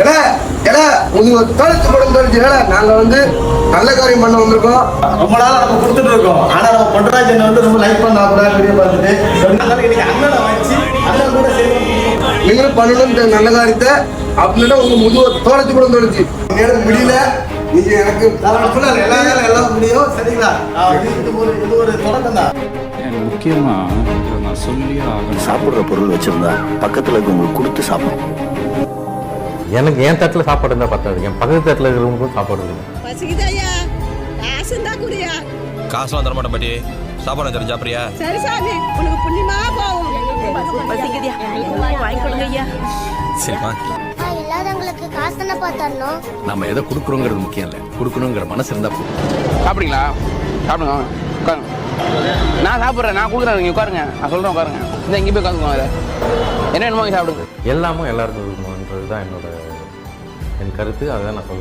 ஏன்னா உங்களுக்கு தொலைச்சு படம் தொலைச்சு நாங்க வந்து நல்ல காரியம் பண்ண வந்திருக்கோம். ரொம்ப நாளா நம்ம கொடுத்துட்டு இருக்கோம். ஆனா நம்ம பொன்ராஜ் வந்து ரொம்ப லைக் பண்ண கூட வீடியோ பார்த்துட்டு இன்னைக்கு அண்ணனை வச்சு அண்ணன் கூட சரி நீங்களும் பண்ணணும் இந்த நல்ல காரியத்தை. அப்படின்னா உங்க முதுவை தொலைச்சு படம் தொலைச்சு முடியல. நீங்க எனக்கு எல்லாம் முடியும். சரிங்களா? இது ஒரு தொடக்கம் தான். முக்கியமா நான் சொல்லியே ஆகணும். சாப்பிட்ற பொருள் வச்சிருந்தா பக்கத்துல இருக்கவங்களுக்கு கொடுத்து சாப்பிடணும். எனக்கு என் தட்டில் சாப்பாடு இருந்தால் பத்தாது, என் பக்கத்து தட்டில் இருக்கிறவங்களுக்கும் சாப்பாடு இருக்குது. காசுலாம் தர மாட்டேன் பாட்டி. சாப்பாடு தரேன் சாப்பிட்றியா? சரி சாமி, உனக்கு புண்ணியமா போகும். சரிம்மா. இல்லாதவங்களுக்கு காசு தானே பார்த்தரணும். நம்ம எதை கொடுக்குறோங்கிறது முக்கியம் இல்லை, கொடுக்கணுங்கிற மனசு இருந்தா போதும். சாப்பிடுங்களா? சாப்பிடுங்க, உட்காருங்க. நான் சாப்பிட்றேன், நான் கொடுக்குறேன், நீங்கள் உட்காருங்க. நான் சொல்கிறேன் உட்காருங்க. இந்த இங்கே போய் உட்காந்துக்கோங்க. அதை என்ன வேணுமோ சாப்பிடுங்க. எல்லாமும் எல்லாருக்கும் இருக்கணுன்றது தான் என் கருத்து. அதை நான் சொல்ல